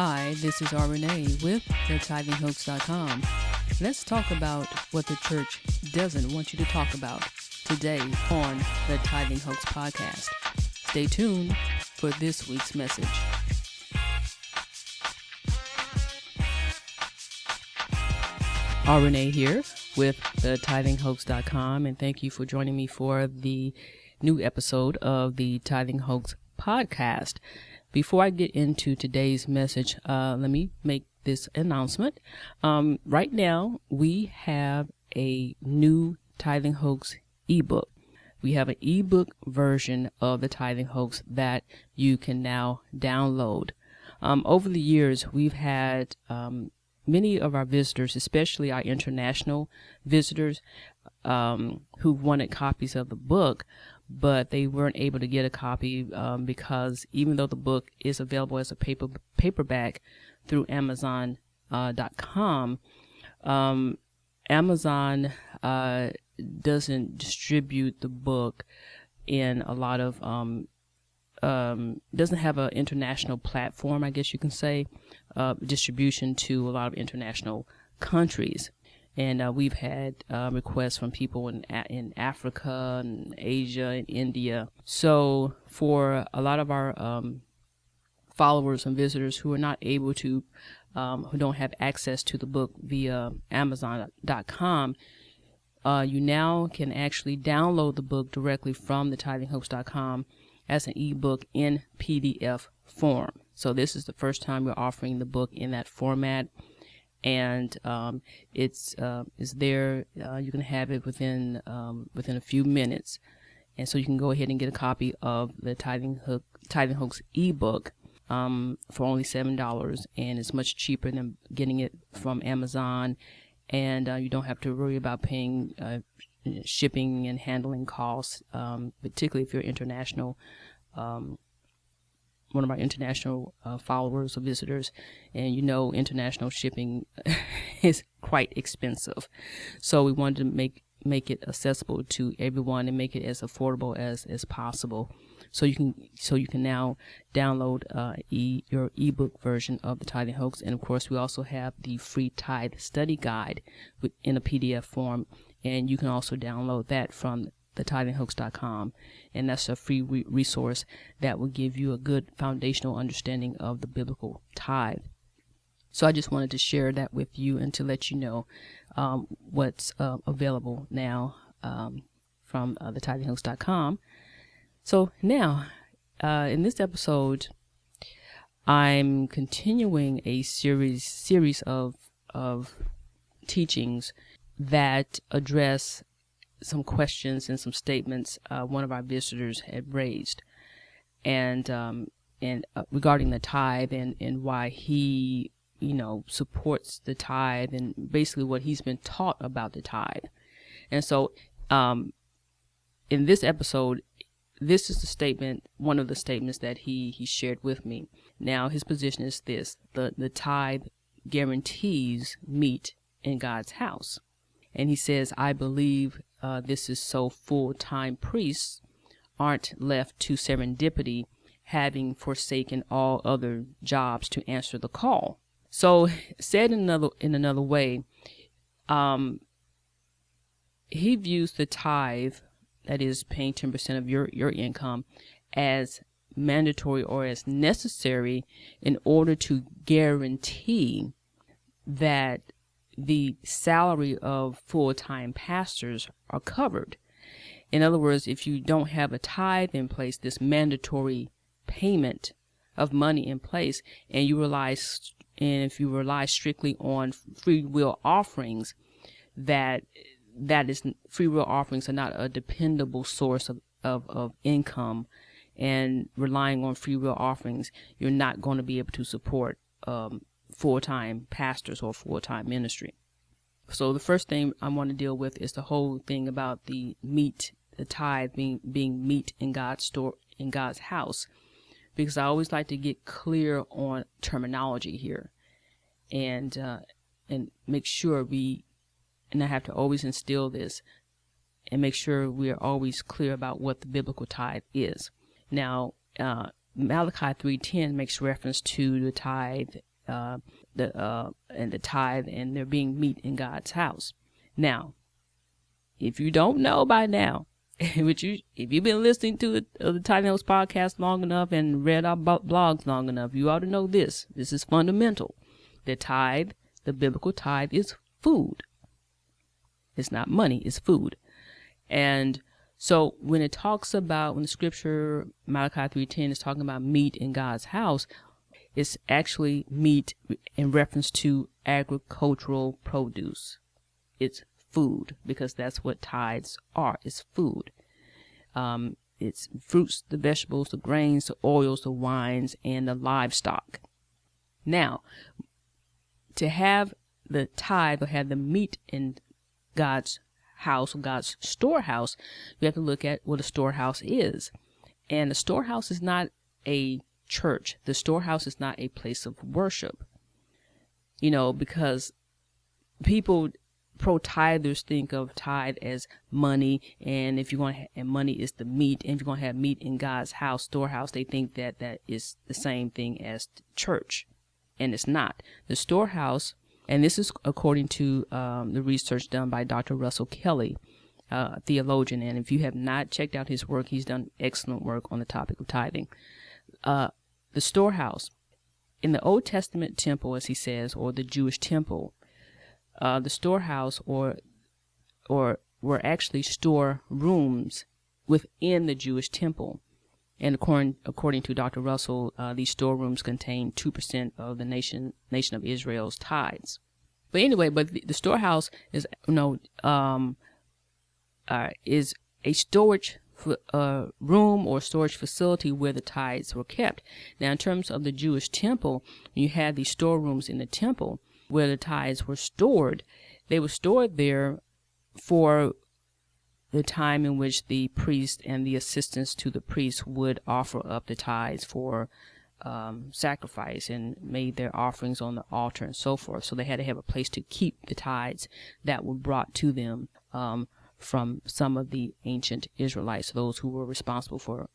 Hi, this is Renee with the Tithing Let's talk about what the church doesn't want you to talk about today on the Tithing Hoax podcast. Stay tuned for this week's message. Renee here with the tithinghoax.com, and thank you for joining me for the new episode of the Tithing Hoax podcast. Before I get into today's message, let me make this announcement. Right now, we have a new Tithing Hoax eBook. We have an eBook version of the Tithing Hoax that you can now download. Over the years, we've had many of our visitors, especially our international visitors, who wanted copies of the book, but they weren't able to get a copy because even though the book is available as a paperback through Amazon.com, Amazon doesn't distribute the book in a lot of doesn't have an international platform, I guess you can say, distribution to a lot of international countries. And we've had requests from people in Africa and Asia and India. So for a lot of our followers and visitors who are not able to, who don't have access to the book via Amazon.com, you now can actually download the book directly from the tithinghoax.com as an ebook in PDF form. So this is the first time we're offering the book in that format. And it's there. You can have it within a few minutes, and so you can go ahead and get a copy of the Tithing Hoax ebook for only $7, and it's much cheaper than getting it from Amazon. And you don't have to worry about paying shipping and handling costs, particularly if you're international. One of our international followers or visitors, and international shipping is quite expensive. So we wanted to make it accessible to everyone and make it as affordable as possible. So you can now download your ebook version of the Tithing Hoax, and of course we also have the free tithe study guide in a PDF form, and you can also download that from the tithinghoax.com, and that's a free resource that will give you a good foundational understanding of the biblical tithe. So I just wanted to share that with you and to let you know what's available now from the tithinghoax.com. So now, in this episode, I'm continuing a series of teachings that address some questions and some statements one of our visitors had raised, and regarding the tithe and why he supports the tithe and basically what he's been taught about the tithe. And so in this episode, this is the statement, one of the statements that he shared with me. Now his position is this: the tithe guarantees meat in God's house. And he says, I believe this is so full-time priests aren't left to serendipity, having forsaken all other jobs to answer the call. So said in another way, he views the tithe, that is paying 10% of your income, as mandatory or as necessary in order to guarantee that the salary of full-time pastors are covered. In other words, if you don't have a tithe in place, this mandatory payment of money in place, and if you rely strictly on free will offerings, that is, free will offerings are not a dependable source of income, and relying on free will offerings, you're not going to be able to support full-time pastors or full-time ministry. So the first thing I want to deal with is the whole thing about the tithe being meat in God's house, because I always like to get clear on terminology here, and make sure and I have to always instill this and make sure we are always clear about what the biblical tithe is. Now, Malachi 3:10 makes reference to the tithe the tithe, and there being meat in God's house. Now, if you don't know by now, if you've been listening to the Tithing Hoax podcast long enough and read our blogs long enough, you ought to know this. This is fundamental. The tithe, the biblical tithe, is food. It's not money, it's food. And so when the scripture, Malachi 3:10, is talking about meat in God's house, it's actually meat in reference to agricultural produce. It's food, because that's what tithes are. It's food. It's fruits, the vegetables, the grains, the oils, the wines, and the livestock. Now, to have the tithe, or have the meat in God's house, or God's storehouse, you have to look at what a storehouse is. And the storehouse is not a church. The storehouse is not a place of worship. Because people, pro-tithers, think of tithe as money, and if you're going to and money is the meat, and if you're going to have meat in God's house, storehouse, they think that is the same thing as church, and it's not. The storehouse, and this is according to the research done by Dr. Russell Kelly, a theologian, and if you have not checked out his work, he's done excellent work on the topic of tithing. The storehouse in the Old Testament temple, as he says, or the Jewish temple, the storehouse or were actually storerooms within the Jewish temple. And according to Dr. Russell, these storerooms contain 2% of the nation of Israel's tithes. But anyway, the storehouse is is a storage room or storage facility where the tithes were kept. Now, in terms of the Jewish temple, you had these storerooms in the temple where the tithes were stored. They were stored there for the time in which the priest and the assistants to the priest would offer up the tithes for sacrifice and made their offerings on the altar and so forth. So they had to have a place to keep the tithes that were brought to them from some of the ancient Israelites, those who were responsible for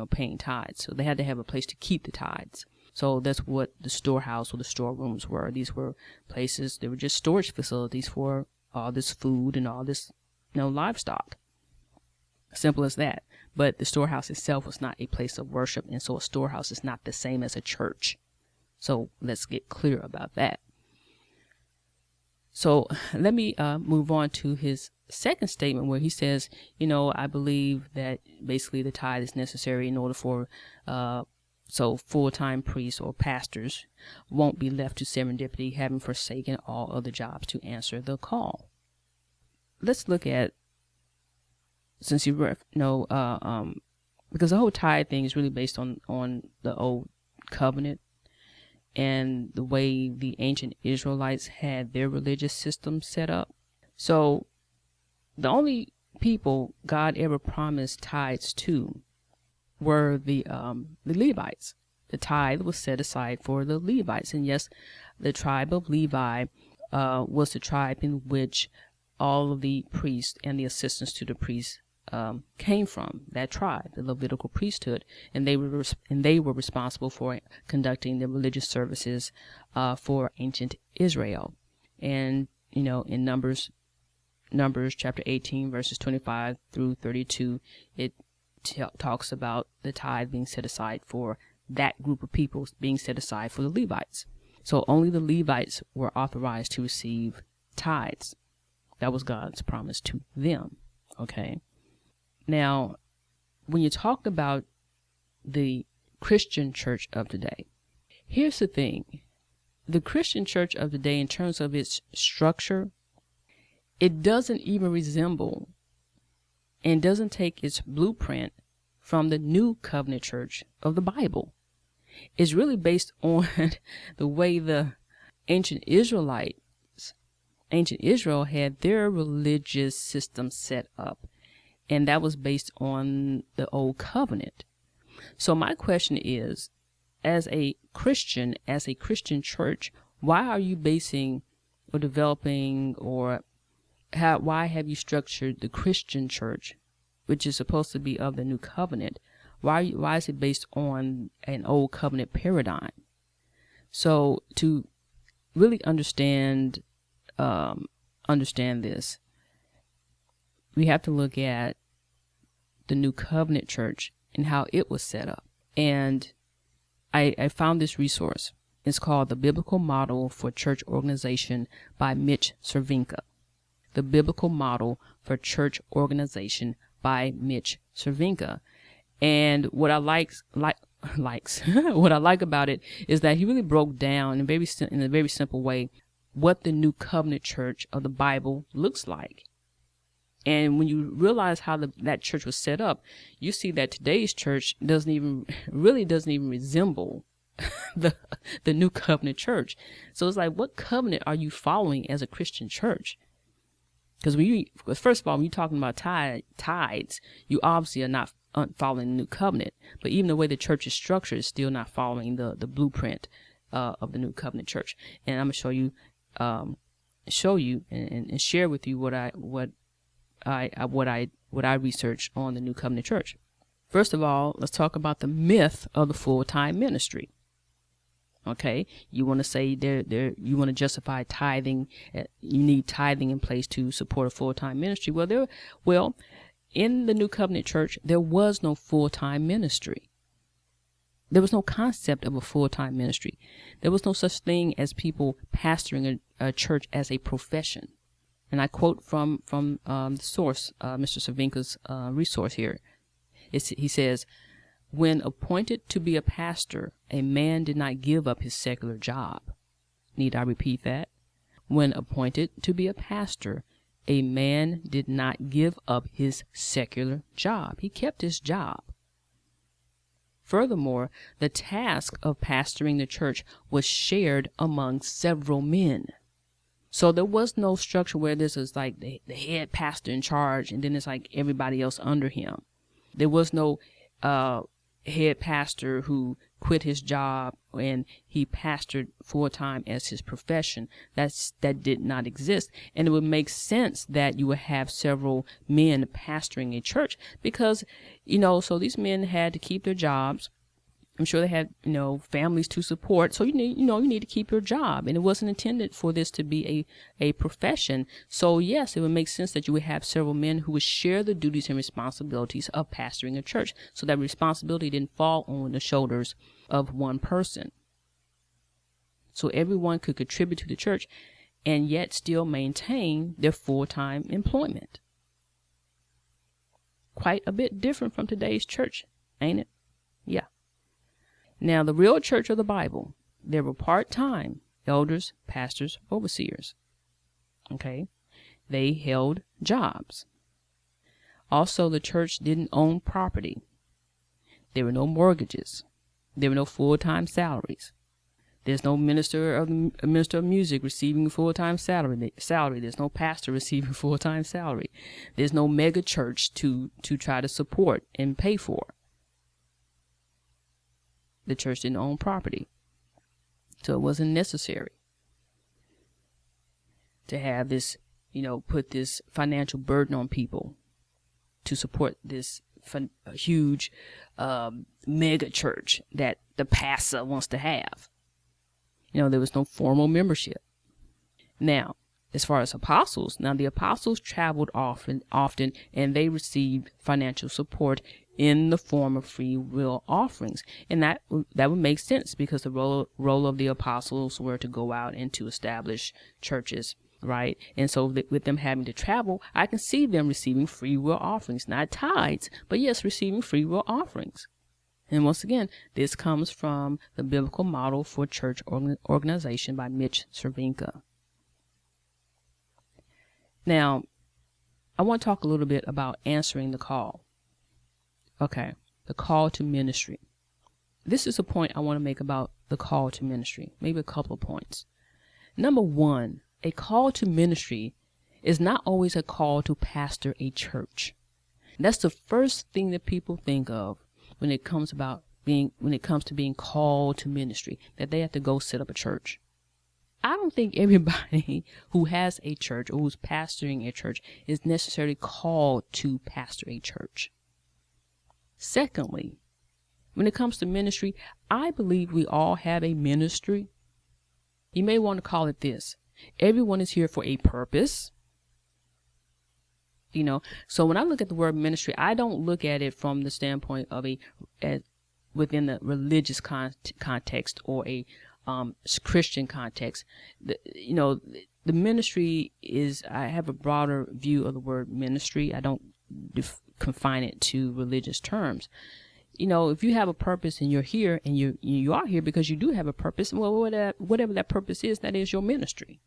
paying tithes. So they had to have a place to keep the tithes. So that's what the storehouse or the storerooms were. These were places, they were just storage facilities for all this food and all this livestock. Simple as that. But the storehouse itself was not a place of worship, and so a storehouse is not the same as a church. So let's get clear about that. So let me move on to his second statement, where he says, I believe that basically the tithe is necessary in order for so full-time priests or pastors won't be left to serendipity, having forsaken all other jobs to answer the call. Let's look at, since because the whole tithe thing is really based on the old covenant and the way the ancient Israelites had their religious system set up. So the only people God ever promised tithes to were the Levites. The tithe was set aside for the Levites. And yes, the tribe of Levi was the tribe in which all of the priests and the assistants to the priests came from, that tribe, the Levitical priesthood, and they were responsible for conducting the religious services for ancient Israel. And in Numbers chapter 18 verses 25 through 32, it talks about the tithe being set aside for that group of people, being set aside for the Levites. So only the Levites were authorized to receive tithes. That was God's promise to them. Okay. Now, when you talk about the Christian church of today, here's the thing. The Christian church of today, in terms of its structure, it doesn't even resemble and doesn't take its blueprint from the New Covenant church of the Bible. It's really based on the way the ancient Israel had their religious system set up, and that was based on the Old Covenant. So my question is, as a Christian church, why are you basing or developing why have you structured the Christian church, which is supposed to be of the New Covenant? Why is it based on an Old Covenant paradigm? So to really understand this, we have to look at the New Covenant Church and how it was set up. And I found this resource. It's called The Biblical Model for Church Organization by Mitch Cervinka. The Biblical Model for Church Organization by Mitch Cervinka. And what I what I like about it is that he really broke down in a very simple way what the New Covenant Church of the Bible looks like. And when you realize how that church was set up, you see that today's church doesn't even resemble the New Covenant Church. So it's like, what covenant are you following as a Christian church? Because first of all, when you're talking about tithes, you obviously are not following the New Covenant. But even the way the church is structured is still not following the blueprint of the New Covenant Church. And I'm gonna show you and share with you what I researched on the New Covenant Church. First of all, let's talk about the myth of the full-time ministry. Okay, you want to say you want to justify tithing. You need tithing in place to support a full-time ministry. Well, in the New Covenant Church, there was no full-time ministry. There was no concept of a full-time ministry. There was no such thing as people pastoring a church as a profession. And I quote from the source, Mr. Cervinka's resource here. He says, "When appointed to be a pastor, a man did not give up his secular job." Need I repeat that? When appointed to be a pastor, a man did not give up his secular job. He kept his job. Furthermore, the task of pastoring the church was shared among several men. So there was no structure where this is like the head pastor in charge and then it's like everybody else under him. There was no head pastor who quit his job and he pastored full-time as his profession. That did not exist. And it would make sense that you would have several men pastoring a church because, so these men had to keep their jobs. I'm sure they had, families to support. So you need to keep your job. And it wasn't intended for this to be a profession. So yes, it would make sense that you would have several men who would share the duties and responsibilities of pastoring a church. So that responsibility didn't fall on the shoulders of one person. So everyone could contribute to the church and yet still maintain their full-time employment. Quite a bit different from today's church, ain't it? Yeah. Now, the real church of the Bible, there were part-time elders, pastors, overseers. Okay? They held jobs. Also, the church didn't own property. There were no mortgages. There were no full-time salaries. There's no minister of music receiving full-time salary. There's no pastor receiving full-time salary. There's no mega church to try to support and pay for. The church didn't own property. So it wasn't necessary to have this, put this financial burden on people to support this huge mega church that the pastor wants to have. There was no formal membership. Now, as far as apostles, the apostles traveled often, and they received financial support in the form of free will offerings. And that would make sense because the role of the apostles were to go out and to establish churches, right? And so with them having to travel, I can see them receiving free will offerings, not tithes, but yes, receiving free will offerings. And once again, this comes from the Biblical Model for Church Organization by Mitch Cervinka. Now, I want to talk a little bit about answering the call. Okay, the call to ministry. This is a point I want to make about the call to ministry, maybe a couple of points. Number one, a call to ministry is not always a call to pastor a church. That's the first thing that people think of when it comes to being called to ministry, that they have to go set up a church. I don't think everybody who has a church or who's pastoring a church is necessarily called to pastor a church. Secondly, when it comes to ministry, I believe we all have a ministry You may want to call it this: everyone is here for a purpose. So when I look at the word ministry, I don't look at it from the standpoint of within the religious context or a Christian context. The ministry is, I have a broader view of the word ministry. I don't confine it to religious terms. If you have a purpose and you're here and you are here because you do have a purpose, well, whatever that purpose is, that is your ministry.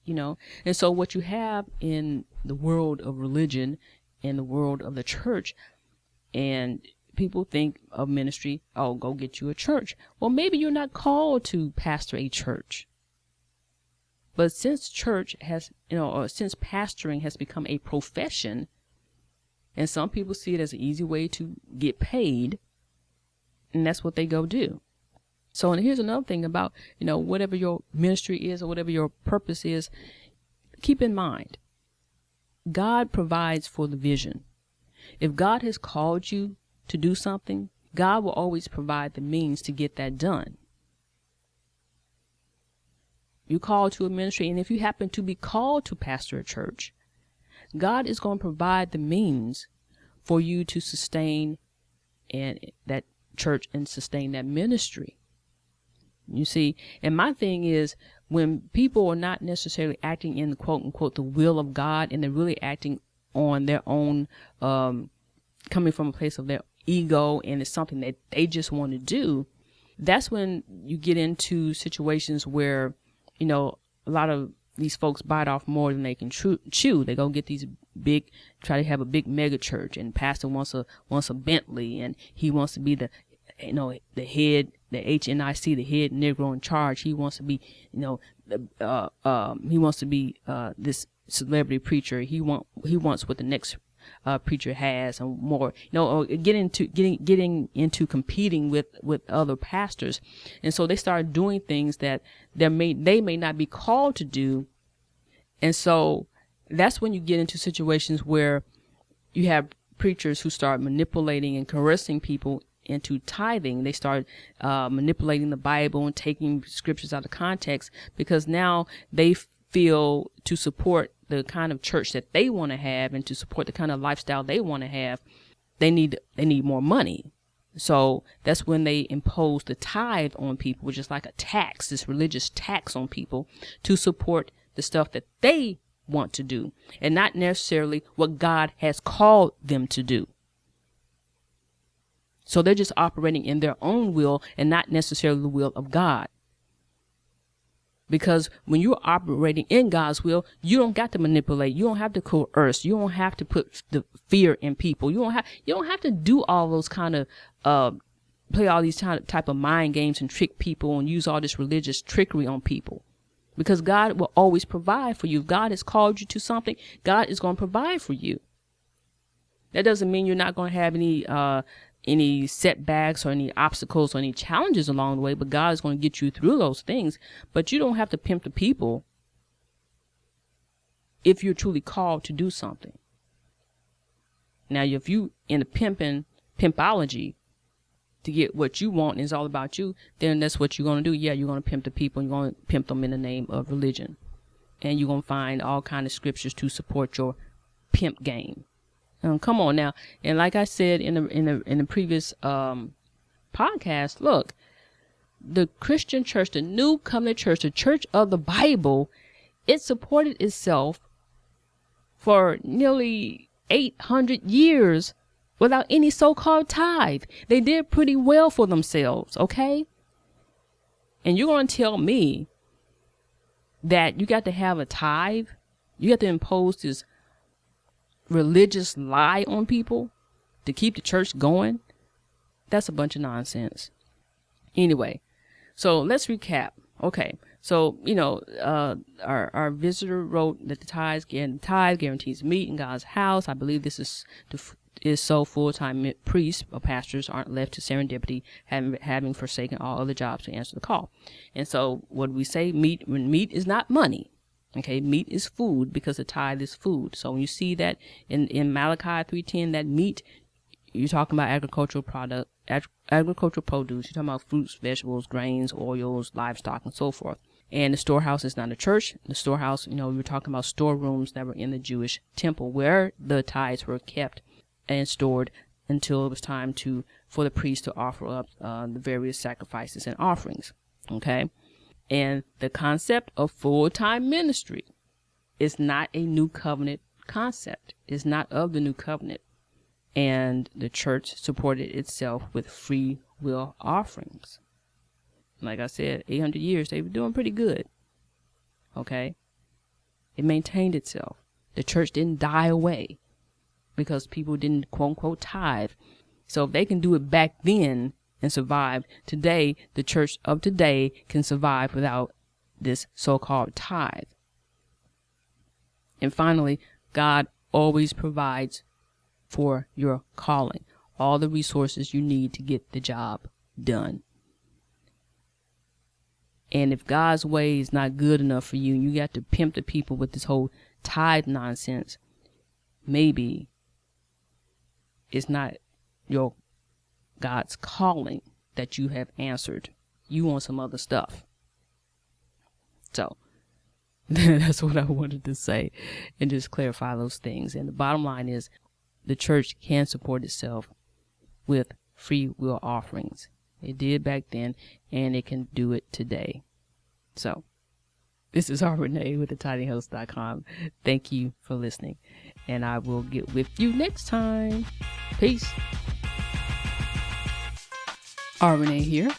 And so what you have in the world of religion, in the world of the church, and people think of ministry, oh, go get you a church. Well, maybe you're not called to pastor a church. But since church has, or since pastoring has become a profession, and some people see it as an easy way to get paid, and that's what they go do. So, and here's another thing about, whatever your ministry is or whatever your purpose is, keep in mind, God provides for the vision. If God has called you to do something, God will always provide the means to get that done. You call to a ministry, and if you happen to be called to pastor a church, God is going to provide the means for you to sustain that church and sustain that ministry. You see, and my thing is, when people are not necessarily acting in quote unquote the will of God, and they're really acting on their own, coming from a place of their ego, and it's something that they just want to do, that's when you get into situations where, a lot of these folks bite off more than they can chew. They go get these try to have a big mega church, and pastor wants a Bentley, and he wants to be the head, the HNIC, the head Negro in charge. He wants to be, he wants to be this celebrity preacher. He wants what the next preacher has and more. Or getting into competing with other pastors, and so they start doing things that they may not be called to do, and so that's when you get into situations where you have preachers who start manipulating and coercing people into tithing. They start manipulating the Bible and taking scriptures out of context, because now they feel to support the kind of church that they want to have and to support the kind of lifestyle they want to have, they need more money. So that's when they impose the tithe on people, which is like a tax, this religious tax on people to support the stuff that they want to do, and not necessarily what God has called them to do. So they're just operating in their own will and not necessarily the will of God. Because when you're operating in God's will, you don't got to manipulate. You don't have to coerce. You don't have to put the fear in people. You don't have to do all those kind of play all these type of mind games and trick people and use all this religious trickery on people. Because God will always provide for you. If God has called you to something, God is going to provide for you. That doesn't mean you're not going to have any setbacks or any obstacles or any challenges along the way, but God is going to get you through those things. But you don't have to pimp the people if you're truly called to do something. Now, if you in the pimpology to get what you want and it's all about you, then that's what you're going to do. Yeah, you're going to pimp the people, and you're going to pimp them in the name of religion. And you're going to find all kinds of scriptures to support your pimp game. Come on now. And like I said in the previous podcast, look, the Christian church, the New Covenant church, the church of the Bible, it supported itself for nearly 800 years without any so-called tithe. They did pretty well for themselves, okay? And you're going to tell me that you got to have a tithe? You have to impose this religious lie on people to keep the church going? That's a bunch of nonsense. Anyway, so let's recap. Okay, so our visitor wrote that the tithe guarantees meat in God's house. I believe this is so full-time priests or pastors aren't left to serendipity, having forsaken all other jobs to answer the call. And so what do we say? Meat is not money. Okay, meat is food, because the tithe is food. So when you see that in Malachi 3:10, that meat, you're talking about agricultural product, agricultural produce. You're talking about fruits, vegetables, grains, oils, livestock, and so forth. And the storehouse is not a church. The storehouse, we were talking about storerooms that were in the Jewish temple where the tithes were kept and stored until it was time for the priest to offer up the various sacrifices and offerings. Okay? And the concept of full-time ministry is not a new covenant concept. It's not of the new covenant. And the church supported itself with free will offerings. Like I said, 800 years, they were doing pretty good. Okay? It maintained itself. The church didn't die away because people didn't, quote unquote, tithe. So if they can do it back then and survive, today, the church of today can survive without this so-called tithe. And finally, God always provides for your calling, all the resources you need to get the job done. And if God's way is not good enough for you, and you got to pimp the people with this whole tithe nonsense, maybe it's not your God's calling that you have answered. You want some other stuff. So that's what I wanted to say and just clarify those things. And the bottom line is the church can support itself with free will offerings. It did back then, and it can do it today. So, this is Renee with the tithinghoax.com. Thank you for listening, and I will get with you next time. Peace. Renee here.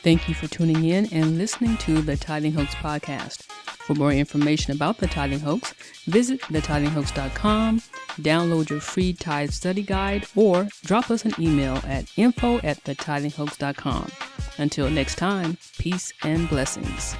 Thank you for tuning in and listening to the Tithing Hoax podcast. For more information about the Tithing Hoax, visit thetithinghoax.com, download your free tithe study guide, or drop us an email at info@thetithinghoax.com. Until next time, peace and blessings.